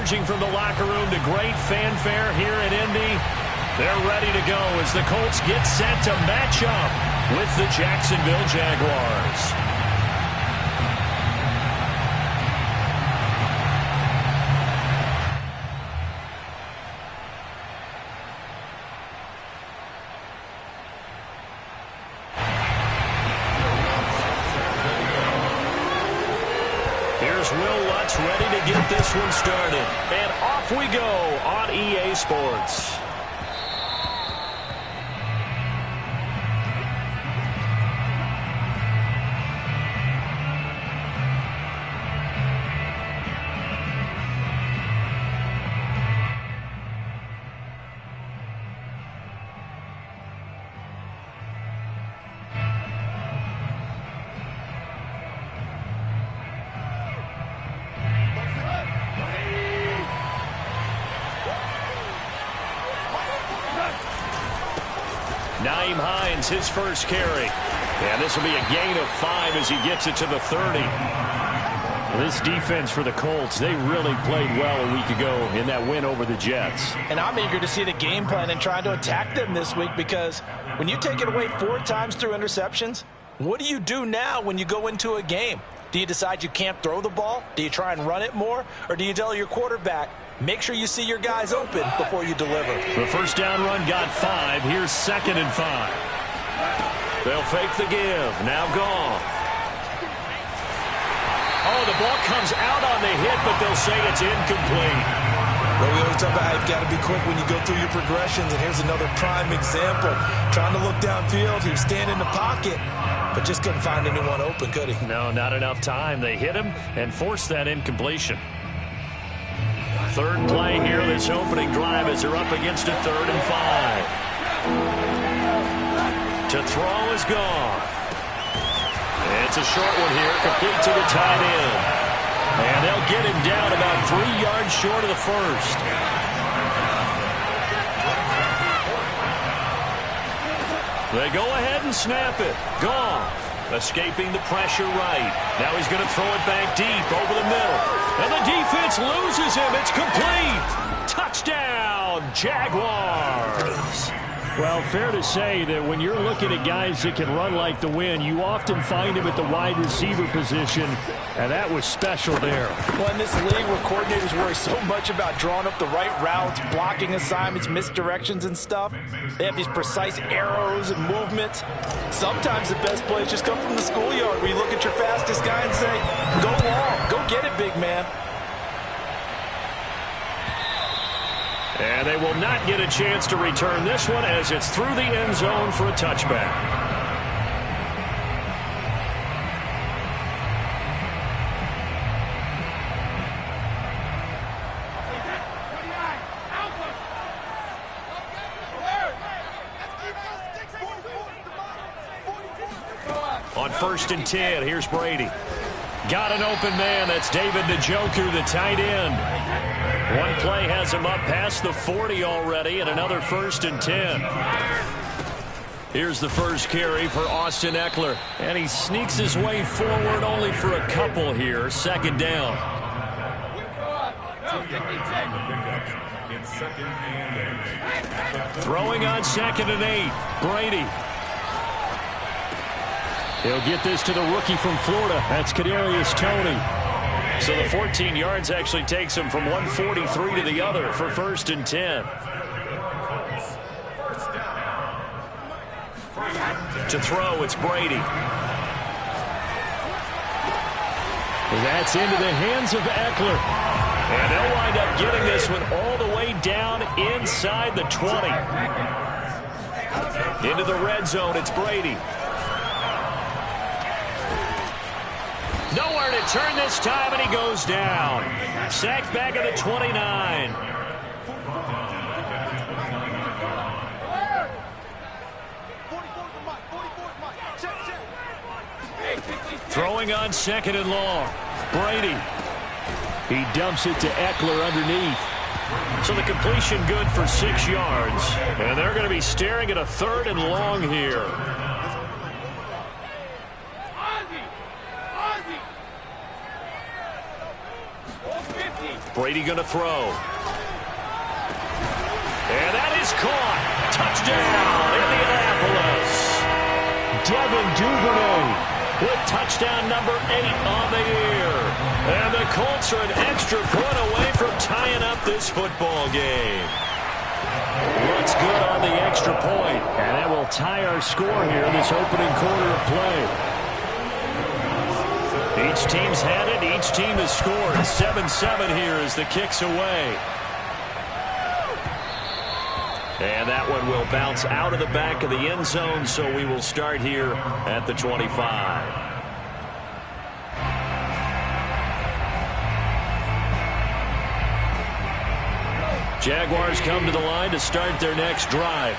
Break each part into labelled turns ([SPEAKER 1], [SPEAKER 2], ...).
[SPEAKER 1] emerging from the locker room to great fanfare here in Indy. They're ready to go as the Colts get set to match up with the Jacksonville Jaguars. Will Lutz ready to get this one started. And off we go on EA Sports. His first carry. And this will be a gain of 5 as he gets it to the 30. This defense for the Colts, they really played well a week ago in that win over the Jets.
[SPEAKER 2] And I'm eager to see the game plan and trying to attack them this week, because when you take it away 4 times through interceptions, what do you do now when you go into a game? Do you decide you can't throw the ball? Do you try and run it more? Or do you tell your quarterback, make sure you see your guys open before you deliver?
[SPEAKER 1] The first down run got 5. Here's 2nd and 5. They'll fake the give. Now Goff. Oh, the ball comes out on the hit, but they'll say it's incomplete.
[SPEAKER 2] Well, we always talk about how you've got to be quick when you go through your progressions, and here's another prime example. Trying to look downfield, he was standing in the pocket, but just couldn't find anyone open, could he?
[SPEAKER 1] No, not enough time. They hit him and forced that incompletion. Third play here, this opening drive, as they're up against a 3rd and 5. To throw is Goff. It's a short one here, complete to the tight end. And they'll get him down about 3 yards short of the first. They go ahead and snap it. Goff escaping the pressure right. Now he's going to throw it back deep over the middle. And the defense loses him. It's complete. Touchdown, Jaguars.
[SPEAKER 3] Well, fair to say that when you're looking at guys that can run like the wind, you often find him at the wide receiver position, and that was special there.
[SPEAKER 2] Well, in this league where coordinators worry so much about drawing up the right routes, blocking assignments, misdirections and stuff, they have these precise arrows and movements. Sometimes the best plays just come from the schoolyard, where you look at your fastest guy and say, go long, go get it, big man.
[SPEAKER 1] And they will not get a chance to return this one, as it's through the end zone for a touchback. On 1st and 10, here's Brady. Got an open man. That's David Njoku, the tight end. One play has him up past the 40 already, and another 1st and 10. Here's the first carry for Austin Eckler, and he sneaks his way forward only for a couple here. 2nd down. Throwing on 2nd and 8, Brady.
[SPEAKER 3] He'll get this to the rookie from Florida. That's Kadarius Toney.
[SPEAKER 1] So the 14 yards actually takes him from 143 to the other for 1st and 10. To throw, it's Brady.
[SPEAKER 3] That's into the hands of Eckler.
[SPEAKER 1] And they'll wind up getting this one all the way down inside the 20. Into the red zone, it's Brady. Nowhere to turn this time, and he goes down. Sacked back at the 29. Throwing on 2nd and long. Brady.
[SPEAKER 3] He dumps it to Eckler underneath.
[SPEAKER 1] So the completion good for 6 yards. And they're going to be staring at a 3rd and long here. Brady going to throw. And that is caught. Touchdown, Indianapolis. Devin Duvernay with touchdown number 8 on the year. And the Colts are an extra point away from tying up this football game. Looks good on the extra point.
[SPEAKER 3] And that will tie our score here in this opening quarter of play.
[SPEAKER 1] Each team's had it. Each team has scored. 7-7 here as the kick's away. And that one will bounce out of the back of the end zone, so we will start here at the 25. Jaguars come to the line to start their next drive.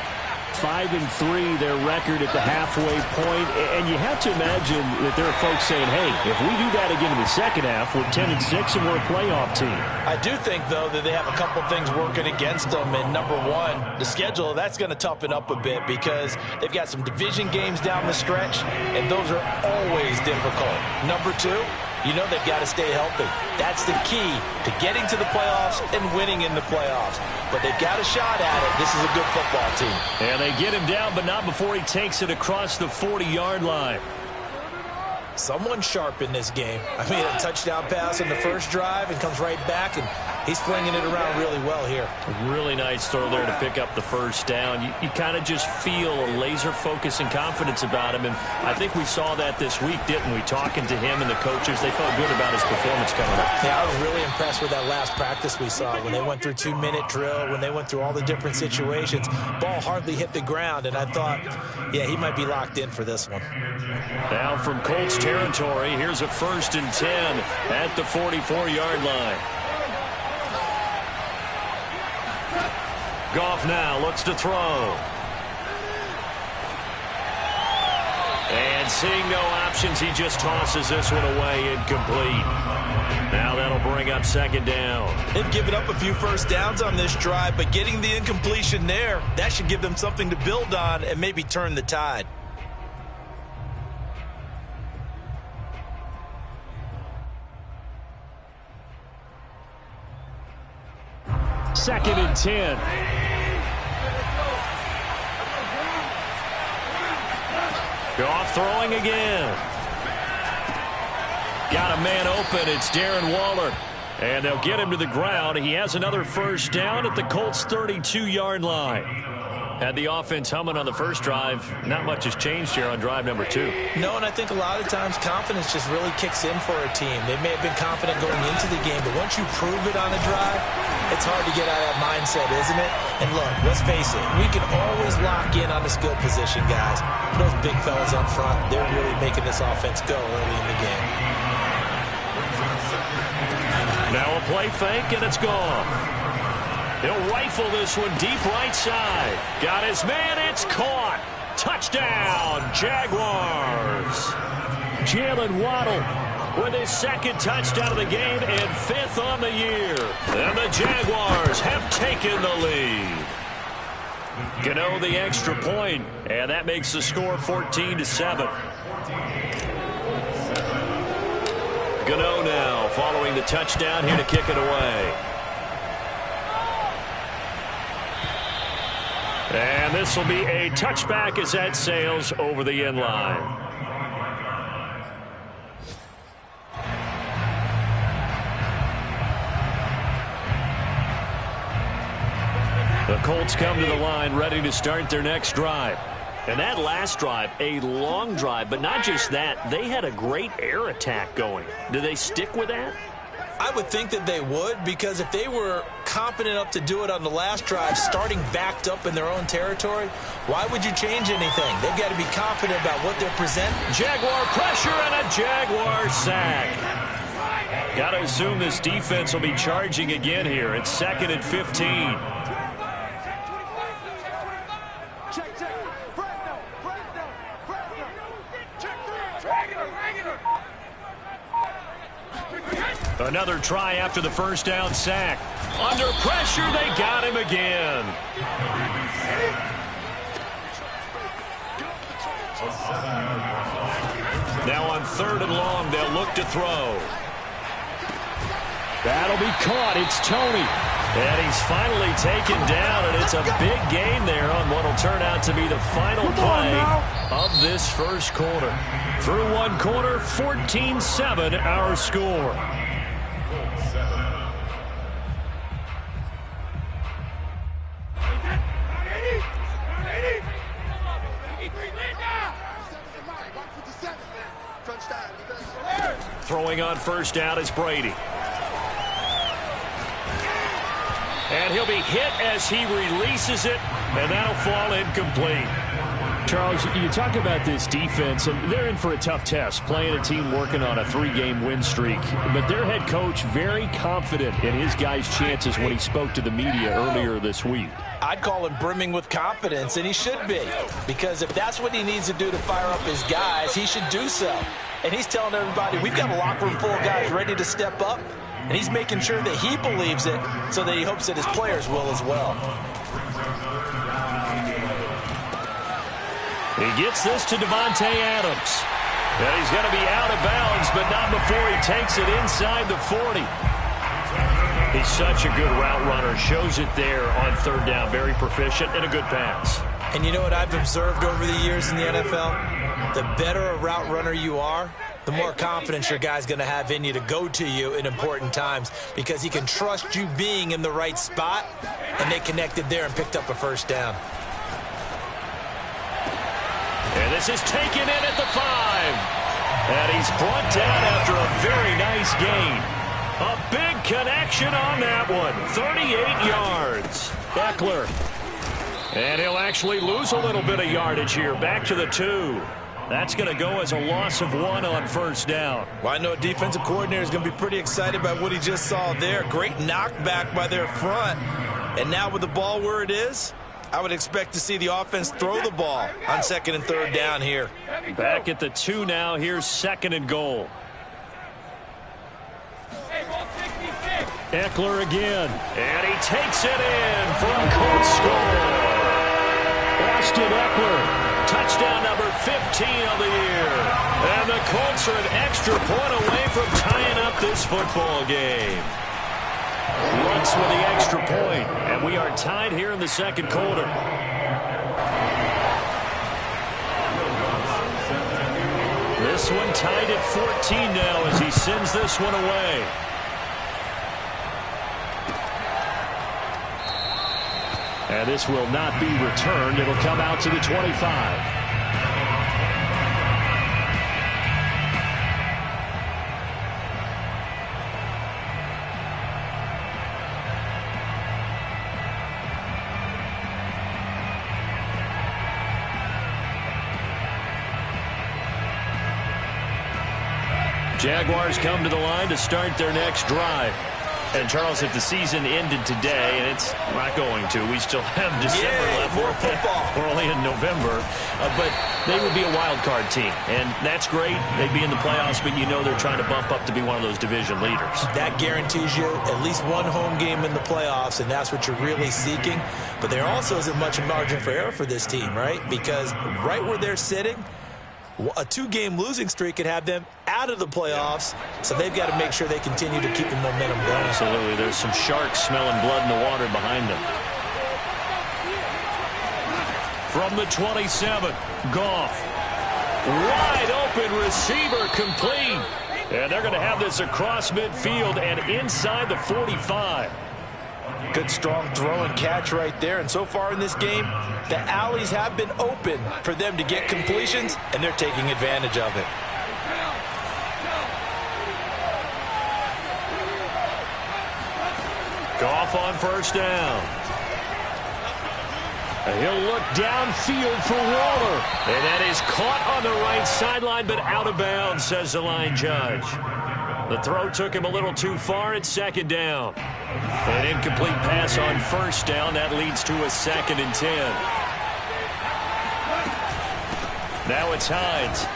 [SPEAKER 3] 5-3 their record at the halfway point, and you have to imagine that there are folks saying, hey, if we do that again in the second half, we're 10-6 and we're a playoff team.
[SPEAKER 2] I do think, though, that they have a couple things working against them, and number one, the schedule, that's going to toughen up a bit because they've got some division games down the stretch, and those are always difficult. Number two, you know they've got to stay healthy. That's the key to getting to the playoffs and winning in the playoffs. But they've got a shot at it. This is a good football team.
[SPEAKER 1] And they get him down, but not before he takes it across the 40-yard line.
[SPEAKER 2] Someone sharp in this game. I mean, a touchdown pass in the first drive and comes right back, and he's flinging it around really well here.
[SPEAKER 1] Really nice throw there to pick up the first down. You kind of just feel a laser focus and confidence about him, and I think we saw that this week, didn't we? Talking to him and the coaches, they felt good about his performance coming up.
[SPEAKER 2] Yeah, I was really impressed with that last practice we saw when they went through 2-minute drill, when they went through all the different situations. Ball hardly hit the ground, and I thought, yeah, he might be locked in for this one.
[SPEAKER 1] Now from Colts territory, here's a 1st and 10 at the 44-yard line. Goff now looks to throw. And seeing no options, he just tosses this one away, incomplete. Now that'll bring up 2nd down.
[SPEAKER 2] They've given up a few first downs on this drive, but getting the incompletion there, that should give them something to build on and maybe turn the tide.
[SPEAKER 3] 2nd and 10.
[SPEAKER 1] Goff throwing again. Got a man open. It's Darren Waller. And they'll get him to the ground. He has another first down at the Colts' 32-yard line. Had the offense humming on the first drive. Not much has changed here on drive number 2.
[SPEAKER 2] No, and I think a lot of times confidence just really kicks in for a team. They may have been confident going into the game, but once you prove it on a drive, it's hard to get out of that mindset, isn't it? And look, let's face it, we can always lock in on the skill position, guys. Those big fellas up front, they're really making this offense go early in the game.
[SPEAKER 1] Now a play fake, and it's gone. He'll rifle this one deep right side. Got his man, it's caught. Touchdown, Jaguars.
[SPEAKER 3] Jalen Waddle
[SPEAKER 1] with his 2nd touchdown of the game and 5th on the year. And the Jaguars have taken the lead. Gano the extra point, and that makes the score 14-7. Gano now following the touchdown here to kick it away. And this will be a touchback as that sails over the end line. The Colts come to the line ready to start their next drive. And that last drive, a long drive, but not just that, they had a great air attack going. Do they stick with that?
[SPEAKER 2] I would think that they would, because if they were confident enough to do it on the last drive, starting backed up in their own territory, why would you change anything? They've got to be confident about what they're presenting.
[SPEAKER 1] Jaguar pressure and a Jaguar sack. Got to assume this defense will be charging again here. It's 2nd and 15. Another try after the first down sack. Under pressure, they got him again. Now on 3rd and long, they'll look to throw.
[SPEAKER 3] That'll be caught. It's Tony.
[SPEAKER 1] And he's finally taken down, and it's a big gain there on what will turn out to be the final play of this first quarter. Through one quarter, 14-7 our score. Throwing on first down is Brady. And he'll be hit as he releases it, and that'll fall incomplete.
[SPEAKER 3] Charles, you talk about this defense, and they're in for a tough test, playing a team working on a 3-game win streak. But their head coach very confident in his guys' chances when he spoke to the media earlier this week.
[SPEAKER 2] I'd call him brimming with confidence, and he should be. Because if that's what he needs to do to fire up his guys, he should do so. And he's telling everybody, we've got a locker room full of guys ready to step up. And he's making sure that he believes it so that he hopes that his players will as well.
[SPEAKER 1] He gets this to Davante Adams. And he's going to be out of bounds, but not before he takes it inside the 40. He's such a good route runner. Shows it there on third down. Very proficient and a good pass.
[SPEAKER 2] And you know what I've observed over the years in the NFL? The better a route runner you are, the more confidence your guy's going to have in you to go to you in important times because he can trust you being in the right spot, and they connected there and picked up a first down.
[SPEAKER 1] And this is taken in at the 5. And he's brought down after a very nice gain. A big connection on that one. 38 yards. Eckler. And he'll actually lose a little bit of yardage here. Back to the 2. That's going to go as a loss of 1 on first down.
[SPEAKER 2] Well, I know a defensive coordinator is going to be pretty excited about what he just saw there. Great knockback by their front. And now with the ball where it is, I would expect to see the offense throw the ball on second and third down here.
[SPEAKER 1] Back at the 2 now. Here's second and goal. Eckler again. And he takes it in for a Colts score. Austin Eckler. Touchdown number 15 of the year. And the Colts are an extra point away from tying up this football game. Lutz with the extra point. And we are tied here in the second quarter. This one tied at 14 now as he sends this one away.
[SPEAKER 3] And this will not be returned. It'll come out to the 25.
[SPEAKER 1] Jaguars come to the line to start their next drive. And, Charles, if the season ended today, and it's not going to, we still have December left.
[SPEAKER 2] More football.
[SPEAKER 1] We're only in November. But they would be a wild card team. And that's great. They'd be in the playoffs, but you know they're trying to bump up to be one of those division leaders.
[SPEAKER 2] That guarantees you at least one home game in the playoffs, and that's what you're really seeking. But there also isn't much margin for error for this team, right? Because right where they're sitting, a 2-game losing streak could have them out of the playoffs, so they've got to make sure they continue to keep the momentum going.
[SPEAKER 1] Absolutely. There's some sharks smelling blood in the water behind them. From the 27, Goff. Wide open receiver complete. And they're going to have this across midfield and inside the 45.
[SPEAKER 2] Good, strong throw and catch right there. And so far in this game, the alleys have been open for them to get completions, and they're taking advantage of it.
[SPEAKER 1] Goff on first down. And he'll look downfield for Waller. And that is caught on the right sideline, but out of bounds, says the line judge. The throw took him a little too far. It's second down. An incomplete pass on first down. That leads to a 2nd and 10. Now it's Hines.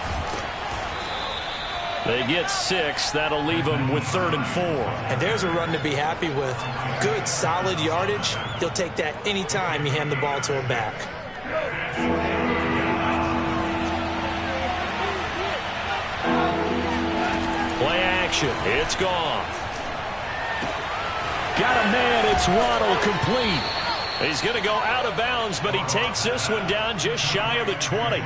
[SPEAKER 1] They get 6. That'll leave them with 3rd and 4.
[SPEAKER 2] And there's a run to be happy with. Good, solid yardage. He'll take that anytime you hand the ball to him back.
[SPEAKER 1] Play action. It's Goff.
[SPEAKER 3] Got a man. It's Waddle, complete.
[SPEAKER 1] He's going to go out of bounds, but he takes this one down just shy of the 20.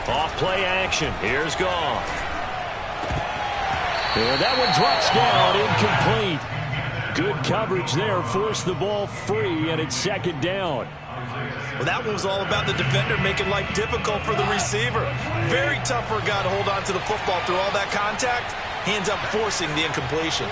[SPEAKER 1] Off play action. Here's Goff.
[SPEAKER 3] And that one drops down, incomplete. Good coverage there, forced the ball free, and it's second down.
[SPEAKER 2] Well, that one was all about the defender making life difficult for the receiver. Very tough for a guy to hold on to the football through all that contact. He ends up forcing the incompletion.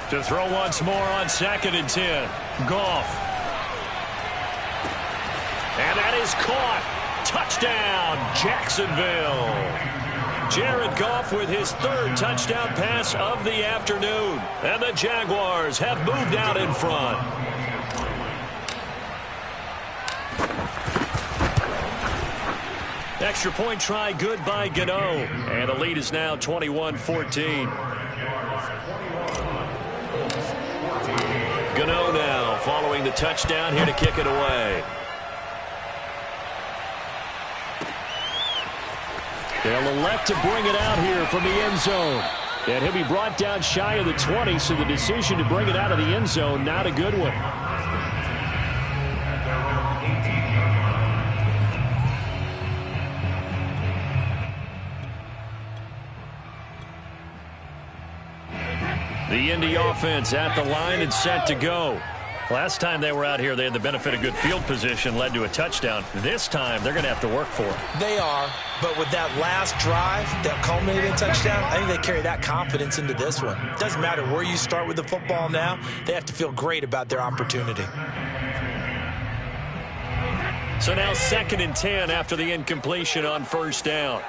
[SPEAKER 1] To throw once more on 2nd and 10. Goff. And that is caught. Touchdown, Jacksonville. Jared Goff with his 3rd touchdown pass of the afternoon. And the Jaguars have moved out in front. Extra point try good by Gano. And the lead is now 21-14. Gano now following the touchdown here to kick it away.
[SPEAKER 3] They'll elect to bring it out here from the end zone. And he'll be brought down shy of the 20, so the decision to bring it out of the end zone, not a good one.
[SPEAKER 1] The Indy offense at the line and set to go. Last time they were out here, they had the benefit of good field position, led to a touchdown. This time, they're going to have to work for it.
[SPEAKER 2] They are, but with that last drive that culminated in a touchdown, I think they carry that confidence into this one. Doesn't matter where you start with the football now, they have to feel great about their opportunity.
[SPEAKER 1] So now 2nd and 10 after the incompletion on 1st down.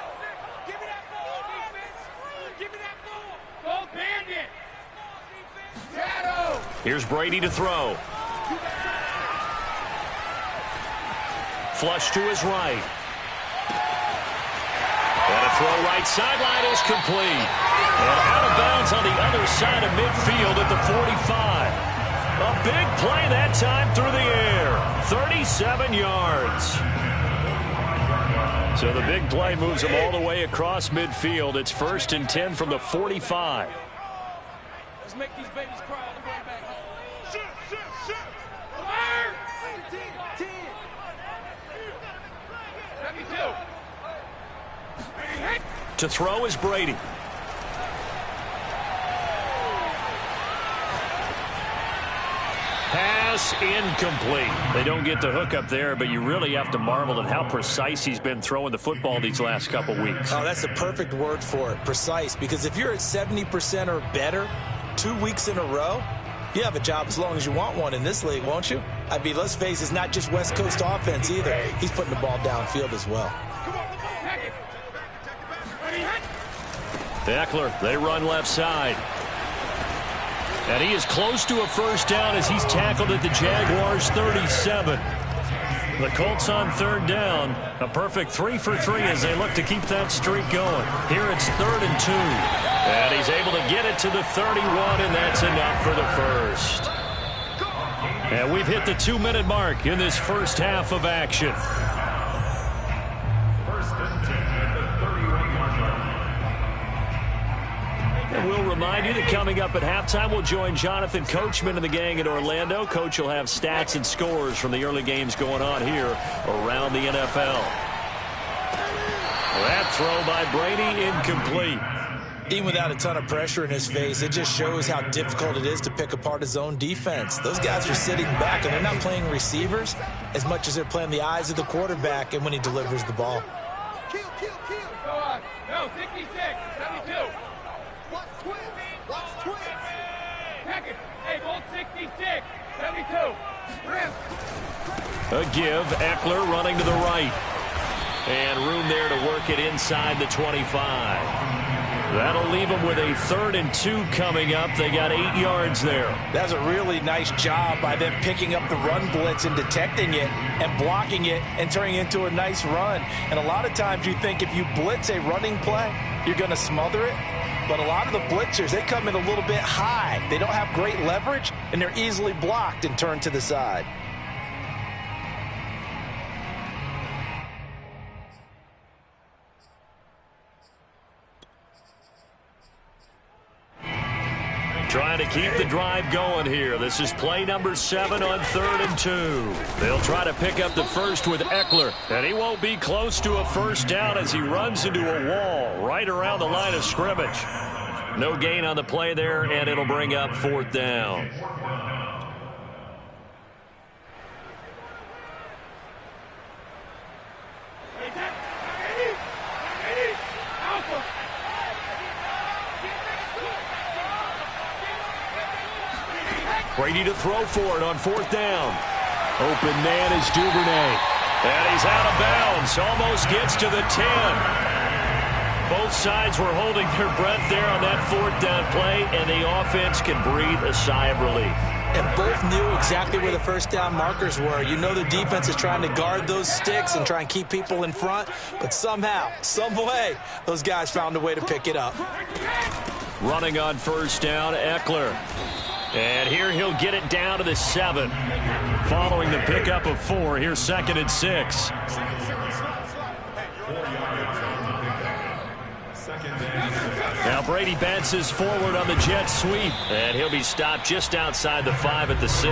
[SPEAKER 1] Here's Brady to throw. Flush to his right. And a throw right sideline is complete. And out of bounds on the other side of midfield at the 45. A big play that time through the air. 37 yards. So the big play moves him all the way across midfield. It's 1st and 10 from the 45.
[SPEAKER 4] Let's make these babies cry.
[SPEAKER 1] To throw is Brady. Pass incomplete. They don't get the hook up there, but you really have to marvel at how precise he's been throwing the football these last couple weeks.
[SPEAKER 2] Oh, that's the perfect word for it, precise. Because if you're at 70% or better 2 weeks in a row, you have a job as long as you want one in this league, won't you? I mean, let's face it, it's not just West Coast offense either. He's putting the ball downfield as well.
[SPEAKER 1] Eckler, they run left side. And he is close to a 1st down as he's tackled at the Jaguars 37. The Colts on 3rd down. A perfect 3 for 3 as they look to keep that streak going. Here it's 3rd and 2. And he's able to get it to the 31, and that's enough for the 1st. And we've hit the 2-minute mark in this first half of action. And we'll remind you that coming up at halftime, we'll join Jonathan Coachman and the gang in Orlando. Coach will have stats and scores from the early games going on here around the NFL. That throw by Brady incomplete.
[SPEAKER 2] Even without a ton of pressure in his face, it just shows how difficult it is to pick apart his own defense. Those guys are sitting back, and they're not playing receivers as much as they're playing the eyes of the quarterback and when he delivers the ball.
[SPEAKER 4] Kill. Go on. No, 66, 72. Watch twins. Pack it. Hey, Bolt 66, 72.
[SPEAKER 1] A give. Eckler running to the right. And room there to work it inside the 25. That'll leave them with a 3rd and 2 coming up. They got 8 yards there.
[SPEAKER 2] That's a really nice job by them picking up the run blitz and detecting it and blocking it and turning it into a nice run. And a lot of times you think if you blitz a running play, you're going to smother it. But a lot of the blitzers, they come in a little bit high. They don't have great leverage, and they're easily blocked and turned to the side.
[SPEAKER 1] Trying to keep the drive going here. This is play number 7 on 3rd and 2. They'll try to pick up the first with Eckler, and he won't be close to a first down as he runs into a wall right around the line of scrimmage. No gain on the play there, and it'll bring up 4th down. Brady to throw for it on 4th down.
[SPEAKER 3] Open man is Duvernay.
[SPEAKER 1] And he's out of bounds. Almost gets to the 10. Both sides were holding their breath there on that 4th down play, and the offense can breathe a sigh of relief.
[SPEAKER 2] And both knew exactly where the first down markers were. You know the defense is trying to guard those sticks and try and keep people in front, but somehow, some way, those guys found a way to pick it up.
[SPEAKER 1] Running on 1st down, Eckler. And here he'll get it down to the 7. Following the pickup of 4, here's 2nd and 6. Now Brady bounces forward on the jet sweep. And he'll be stopped just outside the 5 at the 6.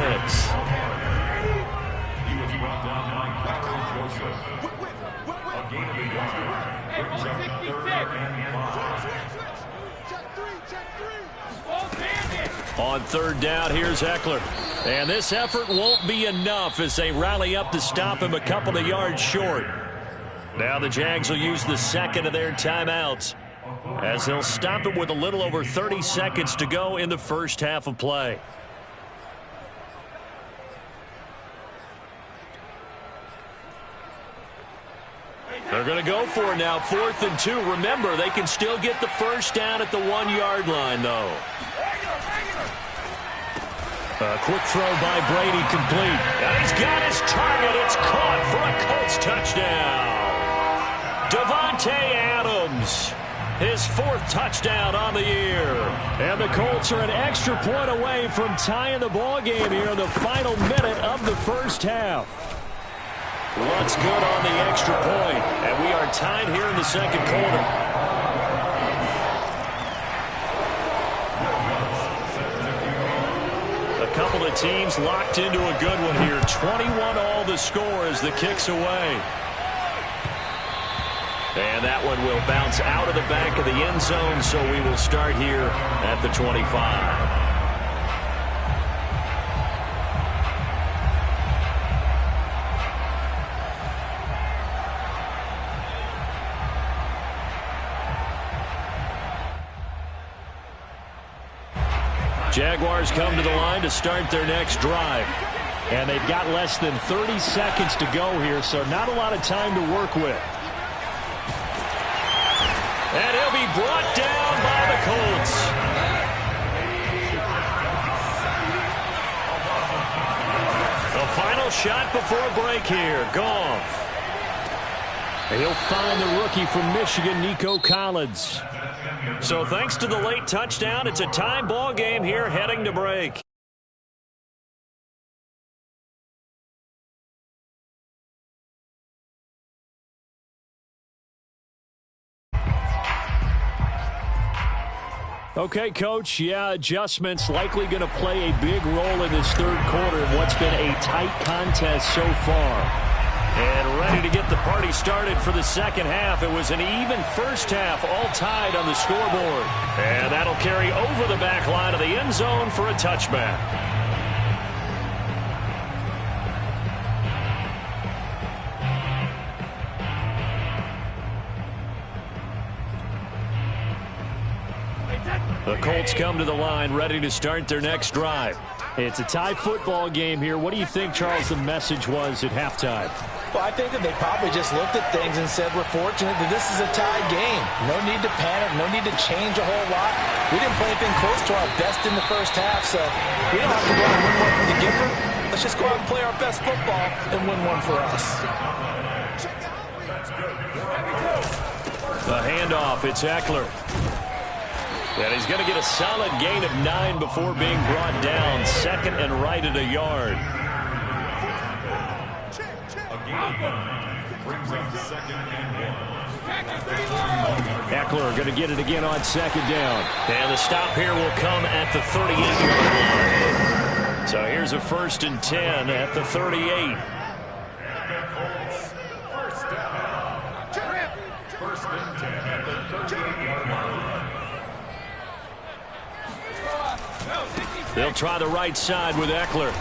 [SPEAKER 1] On 3rd down, here's Eckler. And this effort won't be enough as they rally up to stop him a couple of yards short. Now the Jags will use the 2nd of their timeouts as they'll stop him with a little over 30 seconds to go in the first half of play. They're going to go for it now, 4th and 2. Remember, they can still get the first down at the 1-yard line, though. A quick throw by Brady, complete. And he's got his target. It's caught for a Colts touchdown. Davante Adams, his 4th touchdown on the year.
[SPEAKER 3] And the Colts are an extra point away from tying the ball game here in the final minute of the first half.
[SPEAKER 1] What's good on the extra point? And we are tied here in the 2nd quarter. Couple of teams locked into a good one here. 21 all the score as the kick's away. And that one will bounce out of the back of the end zone, so we will start here at the 25. Jaguars come to the line to start their next drive.
[SPEAKER 3] And they've got less than 30 seconds to go here, so not a lot of time to work with.
[SPEAKER 1] And he'll be brought down by the Colts. The final shot before break here. Goff.
[SPEAKER 3] He'll find the rookie from Michigan, Nico Collins.
[SPEAKER 1] So thanks to the late touchdown, it's a tie ball game here heading to break.
[SPEAKER 3] Okay, Coach, yeah, adjustments likely going to play a big role in this 3rd quarter in what's been a tight contest so far.
[SPEAKER 1] And ready to get the party started for the 2nd half. It was an even first half, all tied on the scoreboard. And that'll carry over the back line of the end zone for a touchback. The Colts come to the line ready to start their next drive.
[SPEAKER 3] It's a tie football game here. What do you think, Charles, the message was at halftime?
[SPEAKER 2] Well, I think that they probably just looked at things and said, we're fortunate that this is a tie game. No need to panic, no need to change a whole lot. We didn't play anything close to our best in the first half, so we don't have to go out and win one for the giver. Let's just go out and play our best football and win one for us.
[SPEAKER 1] The handoff, it's Eckler. And he's going to get a solid gain of 9 before being brought down. Second and right at a yard. Eckler going to get it again on second down. And the stop here will come at the 38-yard line. So here's a 1st and 10 at the 38. They'll try the right side with Eckler.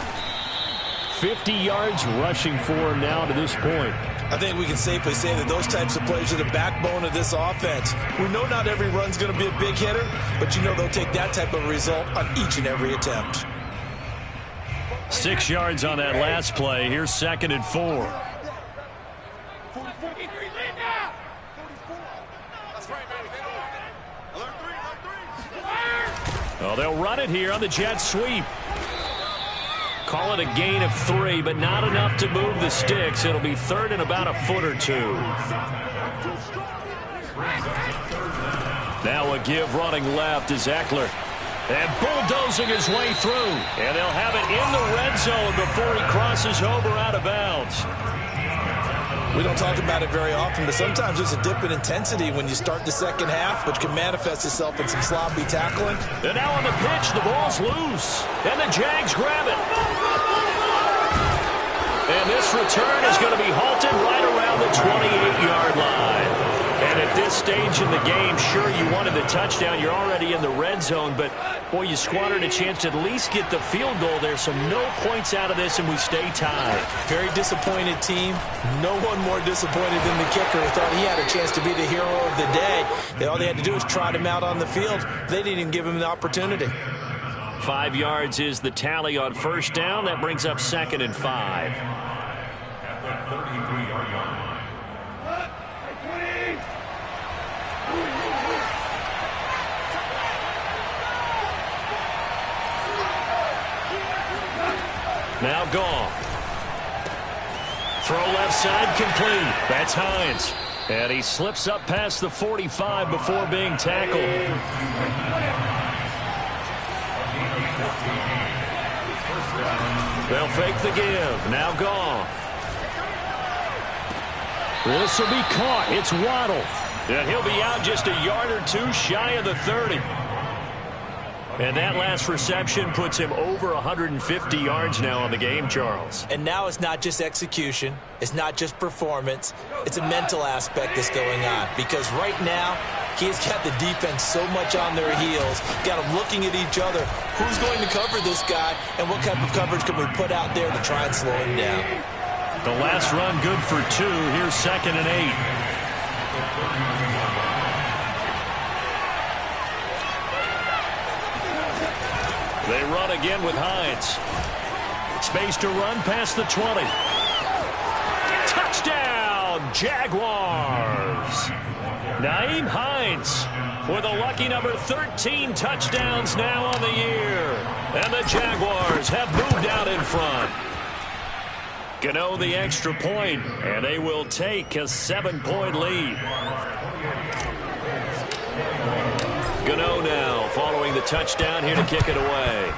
[SPEAKER 1] 50 yards rushing for him now to this point.
[SPEAKER 2] I think we can safely say that those types of plays are the backbone of this offense. We know not every run's going to be a big hitter, but you know they'll take that type of result on each and every attempt.
[SPEAKER 1] 6 yards on that last play. Here's 2nd and 4. Oh, they'll run it here on the jet sweep. Call it a gain of 3, but not enough to move the sticks. It'll be 3rd and about a foot or 2. Now a give running left is Eckler. And bulldozing his way through. And they'll have it in the red zone before he crosses over out of bounds.
[SPEAKER 2] We don't talk about it very often, but sometimes there's a dip in intensity when you start the second half, which can manifest itself in some sloppy tackling.
[SPEAKER 1] And now on the pitch, the ball's loose. And the Jags grab it. And this return is going to be halted right around the 28-yard line. And at this stage in the game, sure, you wanted the touchdown. You're already in the red zone, but, boy, you squandered a chance to at least get the field goal there, so no points out of this, and we stay tied.
[SPEAKER 2] Very disappointed team. No one more disappointed than the kicker who thought he had a chance to be the hero of the day. All they had to do was trot him out on the field. They didn't even give him the opportunity.
[SPEAKER 1] 5 yards is the tally on 1st down. That brings up 2nd and 5.
[SPEAKER 4] At the 33-yard line.
[SPEAKER 1] Now Goff. Throw left side complete. That's Hines. And he slips up past the 45 before being tackled. They'll fake the give. Now Goff. This will be caught. It's Waddle. And he'll be out just a yard or 2 shy of the 30. And that last reception puts him over 150 yards now on the game, Charles.
[SPEAKER 2] And now it's not just execution. It's not just performance. It's a mental aspect that's going on. Because right now, he's got the defense so much on their heels. Got them looking at each other. Who's going to cover this guy? And what type of coverage can we put out there to try and slow him down?
[SPEAKER 1] The last run good for 2. Here's 2nd and 8. They run again with Hines. Space to run past the 20. Touchdown, Jaguars. Nyheim Hines with a lucky number 13 touchdowns now on the year. And the Jaguars have moved out in front. Gano the extra point, and they will take a 7-point lead. Gano now following the touchdown here to kick it away.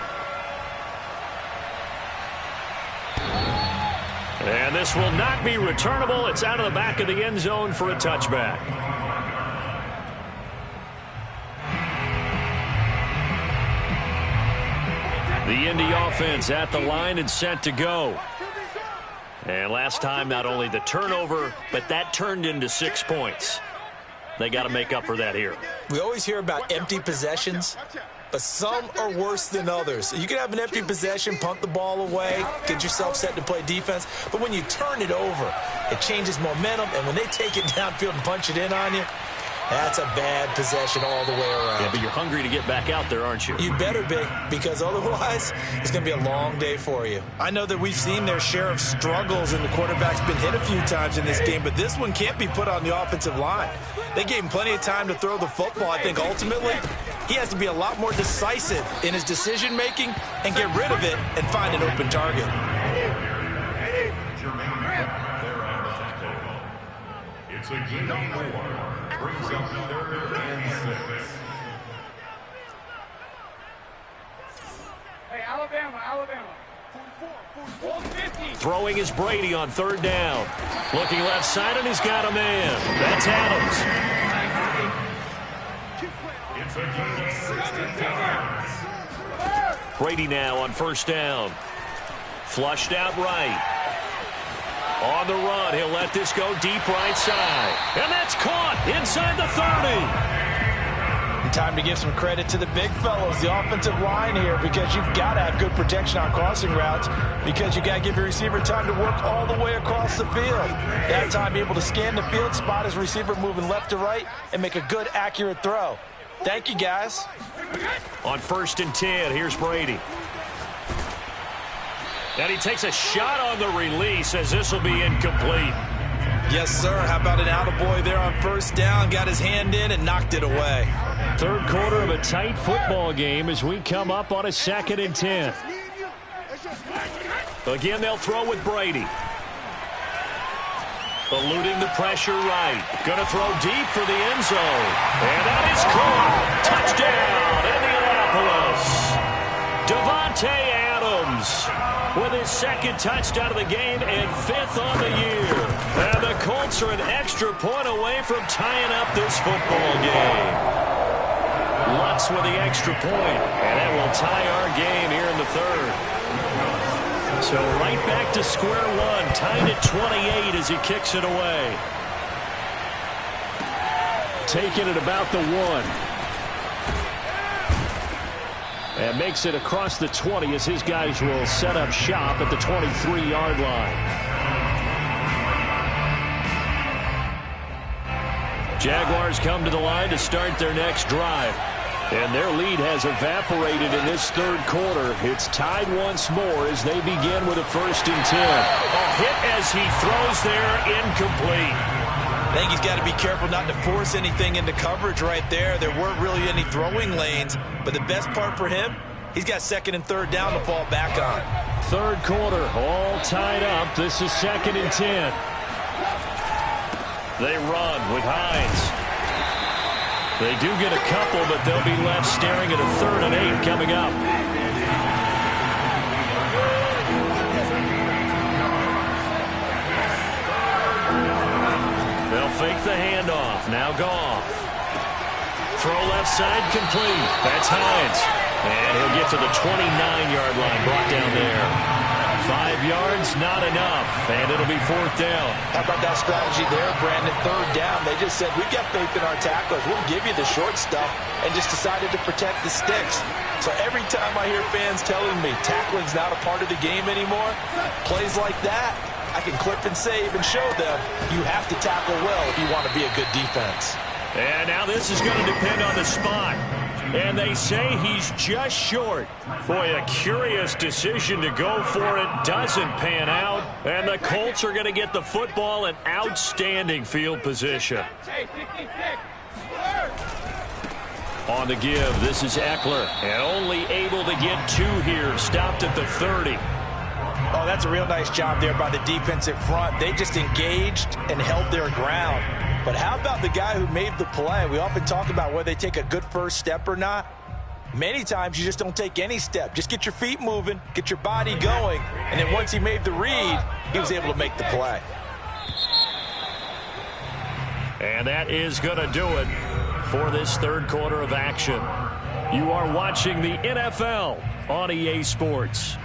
[SPEAKER 1] And this will not be returnable. It's out of the back of the end zone for a touchback. The Indy offense at the line and set to go. And last time, not only the turnover, but that turned into 6 points. They got to make up for that here.
[SPEAKER 2] We always hear about empty possessions, but some are worse than others. You can have an empty possession, punt the ball away, get yourself set to play defense, but when you turn it over, it changes momentum, and when they take it downfield and punch it in on you, That's a bad possession all the way around.
[SPEAKER 1] Yeah, but you're hungry to get back out there, aren't you?
[SPEAKER 2] You better be, because otherwise it's going to be a long day for you. I know that we've seen their share of struggles, and the quarterback's been hit a few times in this game, but this one can't be put on the offensive line. They gave him plenty of time to throw the football. I think ultimately he has to be a lot more decisive in his decision-making and get rid of it and find an open target.
[SPEAKER 5] It's a game of 4. Brings up 3rd and 6.
[SPEAKER 4] Hey, Alabama. 50.
[SPEAKER 1] Throwing is Brady on 3rd down. Looking left side, and he's got a man. That's Adams.
[SPEAKER 5] It's a game of 60 yards.
[SPEAKER 1] Brady now on 1st down. Flushed out right. On the run, he'll let this go deep right side. And that's caught inside the 30.
[SPEAKER 2] And time to give some credit to the big fellows, the offensive line here, because you've got to have good protection on crossing routes, because you've got to give your receiver time to work all the way across the field. That time, be able to scan the field, spot his receiver moving left to right, and make a good, accurate throw. Thank you, guys.
[SPEAKER 1] On 1st and 10, here's Brady. And he takes a shot on the release as this will be incomplete.
[SPEAKER 2] Yes, sir. How about an attaboy there on 1st down? Got his hand in and knocked it away.
[SPEAKER 3] 3rd quarter of a tight football game as we come up on a 2nd and 10.
[SPEAKER 1] Again, they'll throw with Brady. Eluding the pressure right. Going to throw deep for the end zone. And that is caught. Touchdown, Indianapolis. Devontae Adams with his 2nd touchdown of the game and 5th on the year. And the Colts are an extra point away from tying up this football game. Lutz with the extra point, and that will tie our game here in the 3rd. So right back to square one, tied at 28 as he kicks it away.
[SPEAKER 3] Taking it about the 1. And makes it across the 20 as his guys will set up shop at the 23-yard line. Jaguars come to the line to start their next drive. And their lead has evaporated in this 3rd quarter. It's tied once more as they begin with a 1st and 10.
[SPEAKER 1] A hit as he throws there, incomplete.
[SPEAKER 2] I think he's got to be careful not to force anything into coverage right there. There weren't really any throwing lanes, but the best part for him, he's got 2nd and 3rd down to fall back on.
[SPEAKER 3] 3rd quarter, all tied up. This is 2nd and 10.
[SPEAKER 1] They run with Hines. They do get a couple, but they'll be left staring at a 3rd and 8 coming up. They'll fake the handoff. Now Goff. Throw left side complete. That's Hines. And he'll get to the 29-yard line, brought down there. 5 yards, not enough, and it'll be 4th down.
[SPEAKER 2] How about that strategy there, Brandon? 3rd down, they just said, we've got faith in our tacklers. We'll give you the short stuff, and just decided to protect the sticks. So every time I hear fans telling me tackling's not a part of the game anymore, plays like that, I can clip and save and show them you have to tackle well if you want to be a good defense.
[SPEAKER 1] And now this is going to depend on the spot. And they say he's just short. Boy, a curious decision to go for it. Doesn't pan out. And the Colts are going to get the football in outstanding field position. On the give, this is Eckler. And only able to get 2 here. Stopped at the 30.
[SPEAKER 2] Oh, that's a real nice job there by the defensive front. They just engaged and held their ground. But how about the guy who made the play? We often talk about whether they take a good first step or not. Many times you just don't take any step. Just get your feet moving, get your body going, and then once he made the read, he was able to make the play.
[SPEAKER 1] And that is going to do it for this 3rd quarter of action. You are watching the NFL on EA Sports.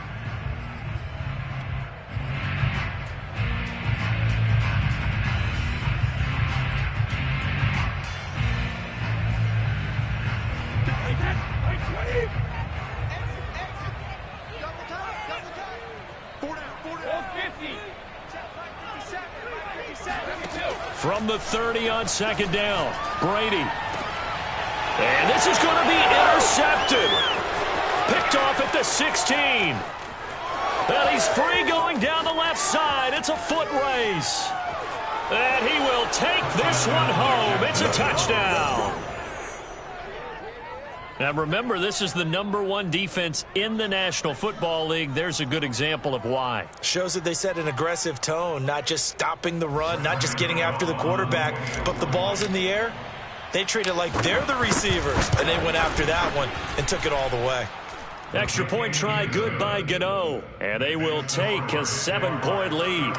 [SPEAKER 1] From the 30 on second down, Brady. And this is going to be intercepted. Picked off at the 16. And he's free going down the left side. It's a foot race. And he will take this one home. It's a touchdown. Now remember, this is the #1 defense in the National Football League. There's a good example of why.
[SPEAKER 2] Shows that they set an aggressive tone, not just stopping the run, not just getting after the quarterback, but the ball's in the air. They treat it like they're the receivers, and they went after that one and took it all the way.
[SPEAKER 1] Extra point try, good by Gano. And they will take a 7-point lead.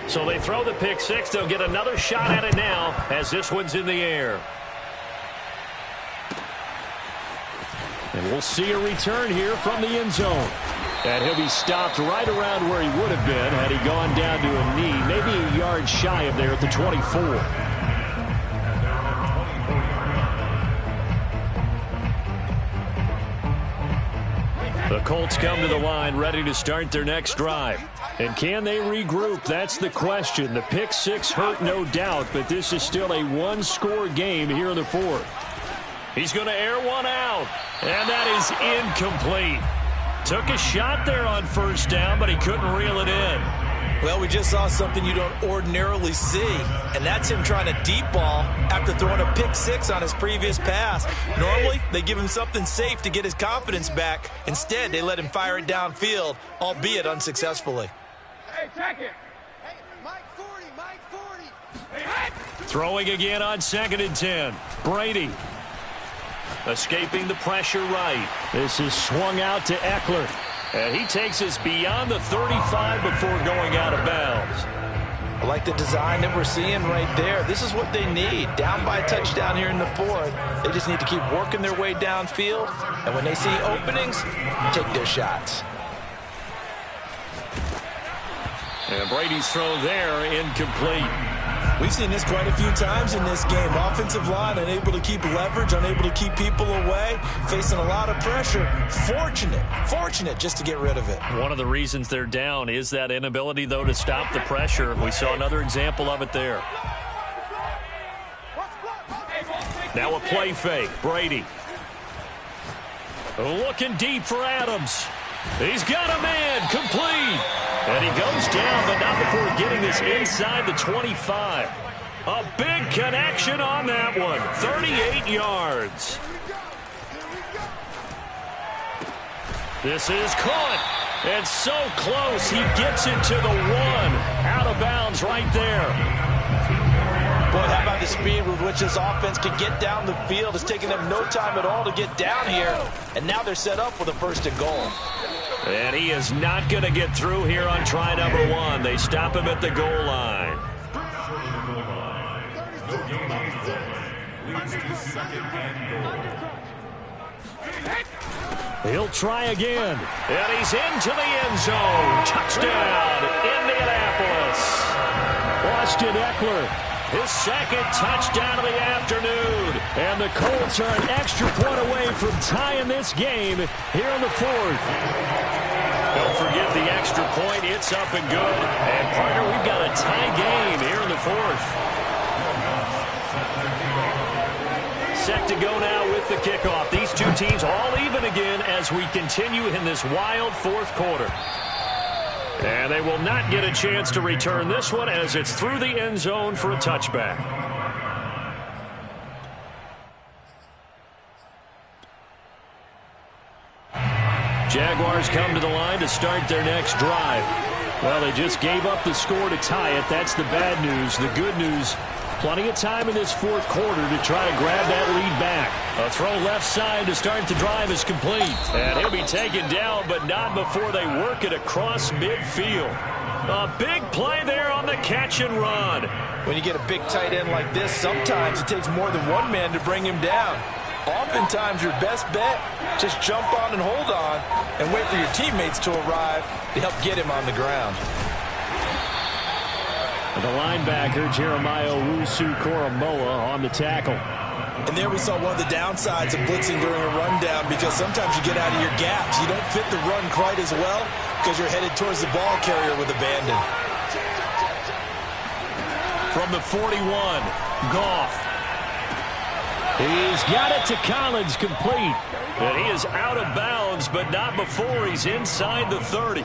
[SPEAKER 1] So they throw the pick six. They'll get another shot at it now as this one's in the air. And we'll see a return here from the end zone. And he'll be stopped right around where he would have been had he gone down to a knee, maybe a yard shy of there at the 24. The Colts come to the line ready to start their next drive. And can they regroup? That's the question. The pick six hurt, no doubt, but this is still a one-score game here in the fourth. He's going to air one out, and that is incomplete. Took a shot there on first down, but he couldn't reel it in.
[SPEAKER 2] Well, we just saw something you don't ordinarily see, and that's him trying to deep ball after throwing a pick six on his previous pass. Normally, they give him something safe to get his confidence back. Instead, they let him fire it downfield, albeit unsuccessfully.
[SPEAKER 4] Hey, check it.
[SPEAKER 6] Hey, Mike 40, Mike 40.
[SPEAKER 1] Throwing again on 2nd and 10. Brady. Escaping the pressure right. This is swung out to Eckler. And he takes us beyond the 35 before going out of bounds.
[SPEAKER 2] I like the design that we're seeing right there. This is what they need. Down by a touchdown here in the fourth. They just need to keep working their way downfield. And when they see openings, take their shots.
[SPEAKER 1] And Brady's throw there incomplete.
[SPEAKER 2] We've seen this quite a few times in this game. Offensive line unable to keep leverage, unable to keep people away, facing a lot of pressure. Fortunate just to get rid of it.
[SPEAKER 1] One of the reasons they're down is that inability, though, to stop the pressure. We saw another example of it there. Now a play fake. Brady. Looking deep for Adams. He's got a man. Complete. And he goes down, but not before getting this inside the 25. A big connection on that one. 38 yards. This is caught. And so close, he gets it to the one. Out of bounds right there.
[SPEAKER 2] Boy, how about the speed with which this offense can get down the field? It's taking them no time at all to get down here. And now they're set up with a 1st and goal.
[SPEAKER 1] And he is not going to get through here on try number 1. They stop him at the goal line. He'll try again. And he's into the end zone. Touchdown, Indianapolis. Austin Eckler. His 2nd touchdown of the afternoon. And the Colts are an extra point away from tying this game here in the 4th. Don't forget the extra point. It's up and good. And, partner, we've got a tie game here in the 4th. Set to go now with the kickoff. These two teams all even again as we continue in this wild 4th quarter. And they will not get a chance to return this one as it's through the end zone for a touchback. Jaguars come to the line to start their next drive. Well, they just gave up the score to tie it. That's the bad news. The good news, plenty of time in this 4th quarter to try to grab that lead back. A throw left side to start the drive is complete. And he'll be taken down, but not before they work it across midfield. A big play there on the catch and run.
[SPEAKER 2] When you get a big tight end like this, sometimes it takes more than one man to bring him down. Oftentimes, your best bet, just jump on and hold on and wait for your teammates to arrive to help get him on the ground.
[SPEAKER 3] The linebacker, Jeremiah Owusu-Koramoah, on the tackle.
[SPEAKER 2] And there we saw one of the downsides of blitzing during a rundown, because sometimes you get out of your gaps. You don't fit the run quite as well because you're headed towards the ball carrier with abandon.
[SPEAKER 1] From the 41, Goff.
[SPEAKER 3] He's got it to Collins, complete.
[SPEAKER 1] And he is out of bounds, but not before he's inside the 30.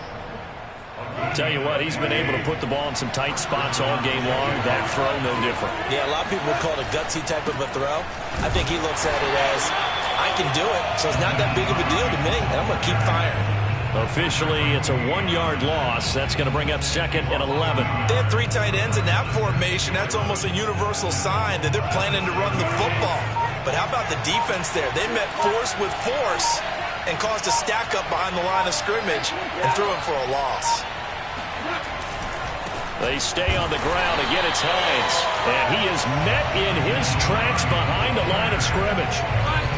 [SPEAKER 1] Tell you what, he's been able to put the ball in some tight spots all game long. That throw, no different.
[SPEAKER 2] Yeah, a lot of people would call it a gutsy type of a throw. I think he looks at it as, I can do it, so it's not that big of a deal to me, and I'm going to keep firing.
[SPEAKER 1] Officially, it's a 1-yard loss. That's going to bring up 2nd and 11.
[SPEAKER 2] They have 3 tight ends in that formation. That's almost a universal sign that they're planning to run the football. But how about the defense there? They met force with force and caused a stack up behind the line of scrimmage and threw him for a loss.
[SPEAKER 1] They stay on the ground. Again, it's Hines. And he is met in his tracks behind the line of scrimmage.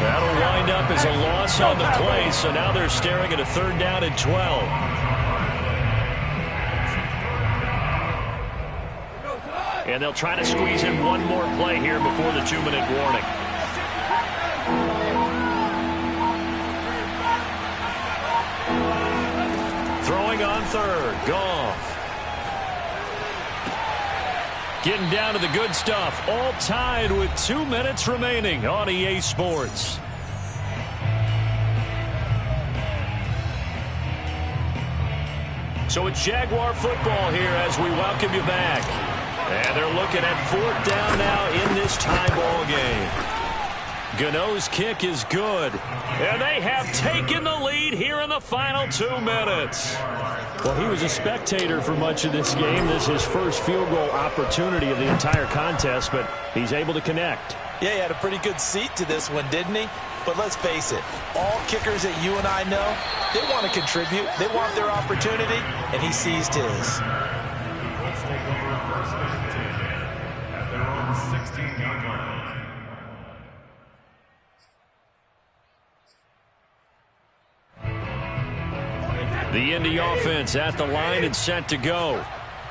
[SPEAKER 1] That'll wind up as a loss on the play, so now they're staring at a 3rd down and 12. And they'll try to squeeze in one more play here before the 2-minute warning. Throwing on 3rd, Goff. Getting down to the good stuff. All tied with 2 minutes remaining on EA Sports. So it's Jaguar football here as we welcome you back. And they're looking at 4th down now in this tie ball game. Gano's kick is good. And they have taken the lead here in the final 2 minutes.
[SPEAKER 3] Well, he was a spectator for much of this game. This is his first field goal opportunity of the entire contest, but he's able to connect.
[SPEAKER 2] Yeah, he had a pretty good seat to this one, didn't he? But let's face it, all kickers that you and I know, they want to contribute. They want their opportunity, and he seized his.
[SPEAKER 5] Let's take over first and 10 at their own 16-yard line.
[SPEAKER 1] The Indy offense at the line and set to go.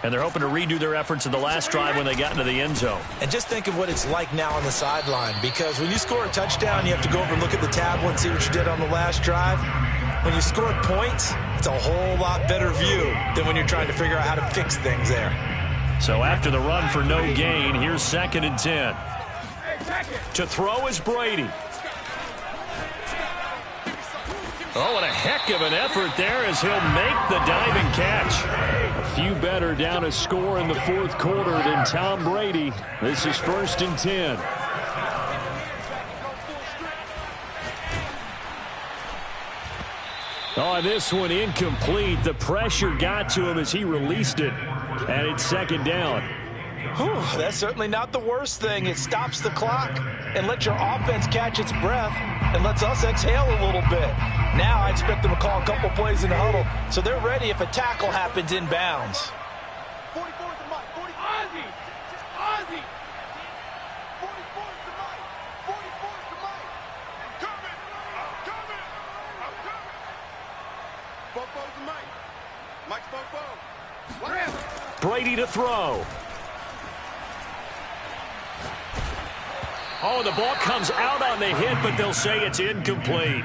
[SPEAKER 1] And they're hoping to redo their efforts in the last drive when they got into the end zone.
[SPEAKER 2] And just think of what it's like now on the sideline, because when you score a touchdown, you have to go over and look at the tablet and see what you did on the last drive. When you score points, it's a whole lot better view than when you're trying to figure out how to fix things there.
[SPEAKER 1] So after the run for no gain, here's 2nd and 10. To throw is Brady. Oh, and a heck of an effort there as he'll make the diving catch.
[SPEAKER 3] A few better down a score in the 4th quarter than Tom Brady. This is 1st and 10. Oh, this one incomplete. The pressure got to him as he released it. And it's 2nd down.
[SPEAKER 2] Whew, that's certainly not the worst thing. It stops the clock and lets your offense catch its breath and lets us exhale a little bit. Now I expect them to call a couple plays in the huddle so they're ready if a tackle happens in bounds.
[SPEAKER 6] 44 is the mic. 40. Ozzy. Ozzy. 44 is the mic. 44 is the mic. I'm coming. I'm coming. I'm coming. Bofo's the mic. Mike's Bofo.
[SPEAKER 1] Brady to throw. Oh, the ball comes out on the hit, but they'll say it's incomplete.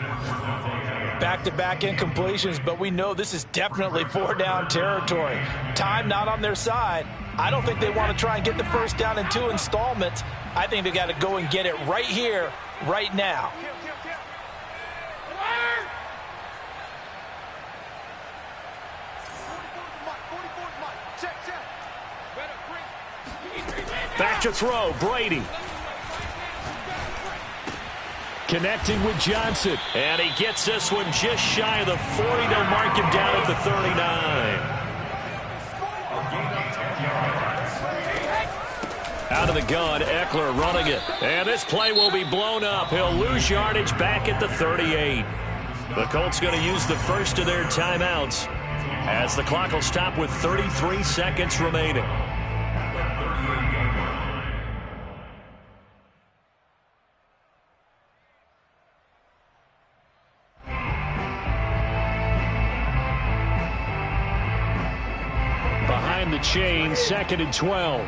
[SPEAKER 2] Back-to-back incompletions, but we know this is definitely 4-down territory. Time not on their side. I don't think they want to try and get the first down in 2 installments. I think they got to go and get it right here, right now.
[SPEAKER 1] Back to throw, Brady.
[SPEAKER 3] Connecting with Johnson.
[SPEAKER 1] And he gets this one just shy of the 40. They'll mark him down at the 39. Out of the gun, Eckler running it. And this play will be blown up. He'll lose yardage back at the 38. The Colts going to use the first of their timeouts as the clock will stop with 33 seconds remaining. Behind the chain, 2nd and 12.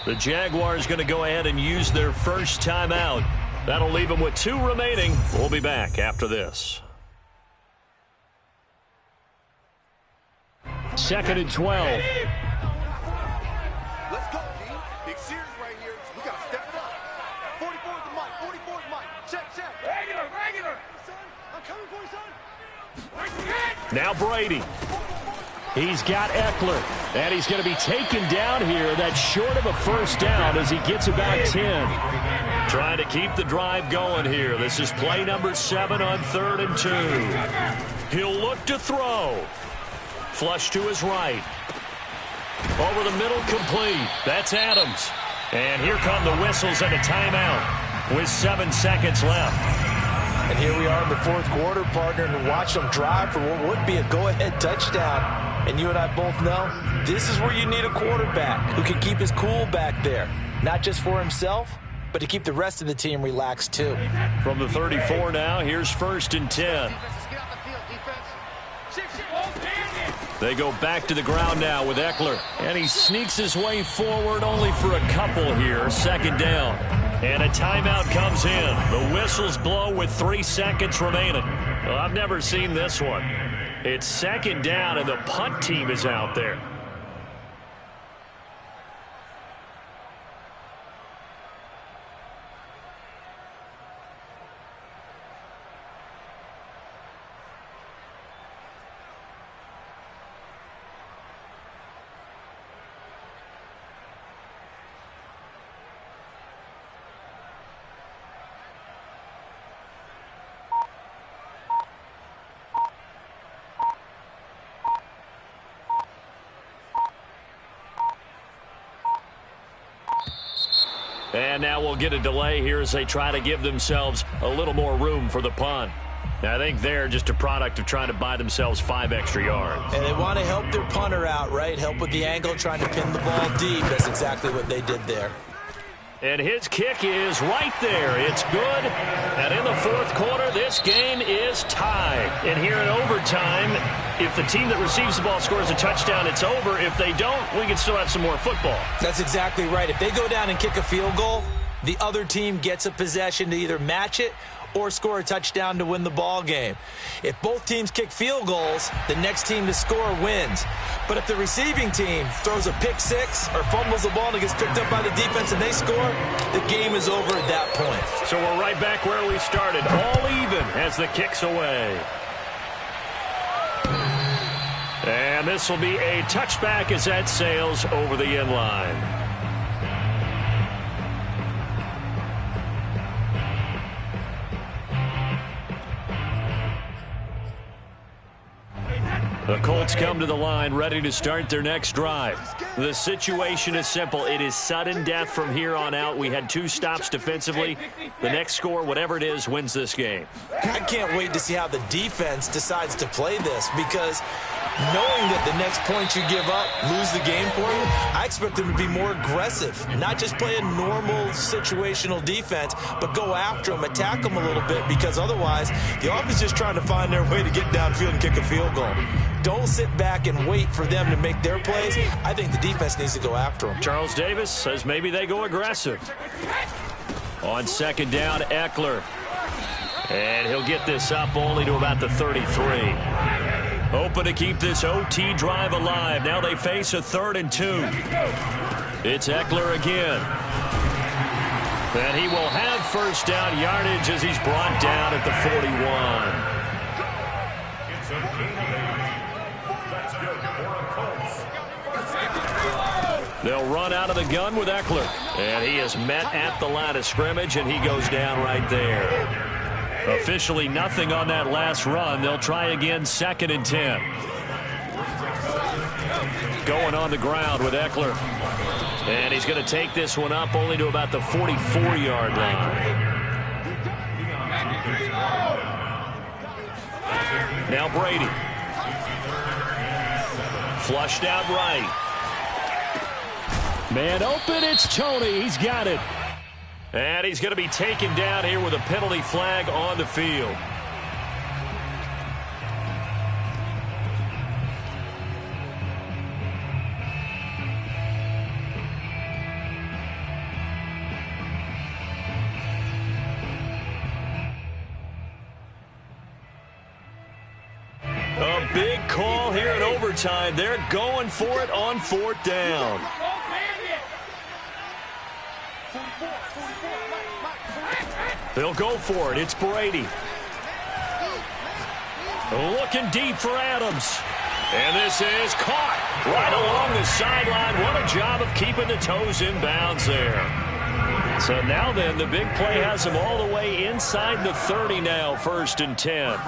[SPEAKER 1] The Jaguars going to go ahead and use their first timeout. That'll leave them with 2 remaining. We'll be back after this.
[SPEAKER 3] 2nd and 12.
[SPEAKER 6] Let's go, team. Big series right here. We got to step it up. 44 is the mic. 44 is the mic. Check. Regular. Son, I'm coming for you, son.
[SPEAKER 3] Now Brady. He's got Eckler, and he's going to be taken down here. That's short of a first down as he gets about 10.
[SPEAKER 1] Trying to keep the drive going here. This is play number 7 on 3rd and 2. He'll look to throw. Flush to his right. Over the middle, complete. That's Adams. And here come the whistles and a timeout with 7 seconds left.
[SPEAKER 2] And here we are in the 4th quarter, partner, and watch them drive for what would be a go-ahead touchdown. And you and I both know this is where you need a quarterback who can keep his cool back there. Not just for himself, but to keep the rest of the team relaxed too.
[SPEAKER 1] From the 34 now, here's 1st and 10. They go back to the ground now with Eckler. And he sneaks his way forward only for a couple here. 2nd down. And a timeout comes in. The whistles blow with 3 seconds remaining. Well, I've never seen this one. It's 2nd down, and the punt team is out there. And now we'll get a delay here as they try to give themselves a little more room for the punt. I think they're just a product of trying to buy themselves 5 extra yards.
[SPEAKER 2] And they want to help their punter out, right? Help with the angle, trying to pin the ball deep. That's exactly what they did there.
[SPEAKER 1] And his kick is right there. It's good. And in the 4th quarter, this game is tied. And here in overtime, if the team that receives the ball scores a touchdown, it's over. If they don't, we can still have some more football.
[SPEAKER 2] That's exactly right. If they go down and kick a field goal, the other team gets a possession to either match it or score a touchdown to win the ball game. If both teams kick field goals, the next team to score wins. But if the receiving team throws a pick 6 or fumbles the ball and it gets picked up by the defense and they score, the game is over at that point.
[SPEAKER 1] So we're right back where we started, all even as the kick's away. And this will be a touchback as that sails over the end line. The Colts come to the line ready to start their next drive. The situation is simple. It is sudden death from here on out. We had 2 stops defensively. The next score, whatever it is, wins this game.
[SPEAKER 2] I can't wait to see how the defense decides to play this, because knowing that the next point you give up, lose the game for you, I expect them to be more aggressive. Not just play a normal situational defense, but go after them, attack them a little bit, because otherwise the offense is just trying to find their way to get downfield and kick a field goal. Don't sit back and wait for them to make their plays. I think the defense needs to go after them.
[SPEAKER 1] Charles Davis says maybe they go aggressive. On 2nd down, Eckler. And he'll get this up only to about the 33. Hoping to keep this OT drive alive. Now they face a 3rd and 2. It's Eckler again. And he will have first down yardage as he's brought down at the 41.
[SPEAKER 5] It's a gain of 8. That's good for a Colts.
[SPEAKER 1] They'll run out of the gun with Eckler. And he is met at the line of scrimmage, and he goes down right there. Officially nothing on that last run. They'll try again, 2nd and 10. Going on the ground with Eckler. And he's going to take this one up only to about the 44-yard line. Now Brady. Flushed out right.
[SPEAKER 3] Man open, it's Tony. He's got it.
[SPEAKER 1] And he's going to be taken down here with a penalty flag on the field. A big big call here in overtime. They're going for it on 4th down. They'll go for it. It's Brady. Looking deep for Adams. And this is caught right along the sideline. What a job of keeping the toes in bounds there. So now then, the big play has him all the way inside the 30 now, 1st and 10.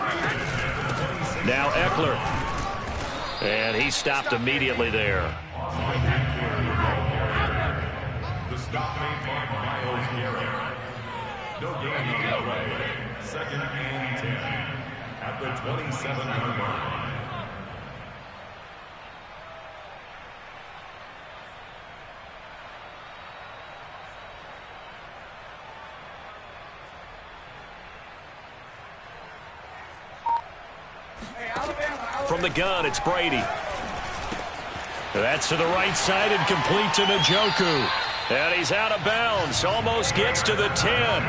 [SPEAKER 1] Now Eckler. And he stopped immediately there.
[SPEAKER 5] The stop made by Myles Garrett. No gain on the play. 2nd and 10 at the 27-yard line.
[SPEAKER 1] From the gun, it's Brady. That's to the right side and complete to Njoku. And he's out of bounds. Almost gets to the 10.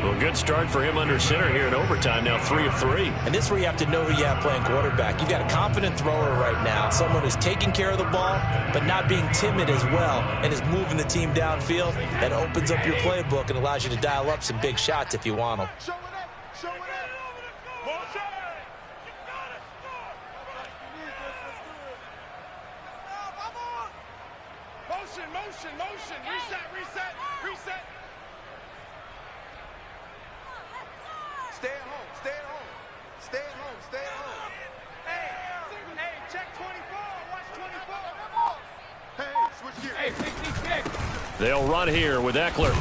[SPEAKER 1] Well, good start for him under center here in overtime. Now 3 of 3.
[SPEAKER 2] And this is where you have to know who you have playing quarterback. You've got a confident thrower right now. Someone who's taking care of the ball, but not being timid as well, and is moving the team downfield. That opens up your playbook and allows you to dial up some big shots if you want them.
[SPEAKER 6] Show it up. Show it up. Motion. Motion. Reset. Stay at home. Hey, check 24. Watch 24. Hey, switch gears.
[SPEAKER 4] Hey, 66.
[SPEAKER 1] They'll run here with Eckler.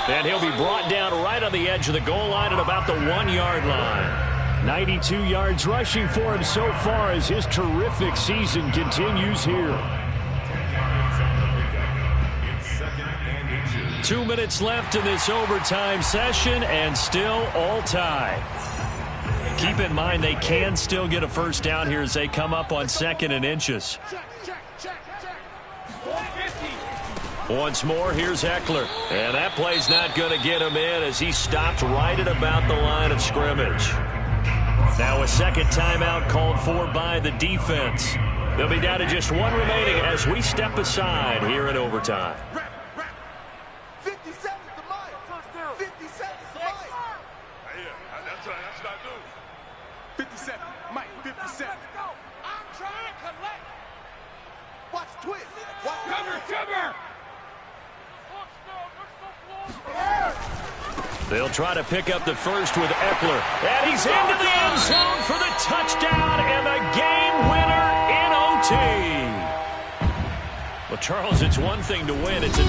[SPEAKER 1] And he'll be brought down right on the edge of the goal line at about the 1-yard line.
[SPEAKER 3] 92 yards rushing for him so far as his terrific season continues here.
[SPEAKER 1] 2 minutes left in this overtime session, and still all tied. Keep in mind they can still get a first down here as they come up on 2nd and inches.
[SPEAKER 6] Check.
[SPEAKER 4] 450.
[SPEAKER 1] Once more, here's Eckler. And that play's not going to get him in as he stopped right at about the line of scrimmage. Now a second timeout called for by the defense. They'll be down to just 1 remaining as we step aside here in overtime.
[SPEAKER 6] 57 to Mike. 57 to Mike. That's what I do. 57. Mike, 57. I'm trying to collect. Watch twist.
[SPEAKER 4] Cover.
[SPEAKER 1] They'll try to pick up the first with Eckler. And he's into the end zone for the touchdown and the game winner in OT. Well, Charles, it's one thing to win. It's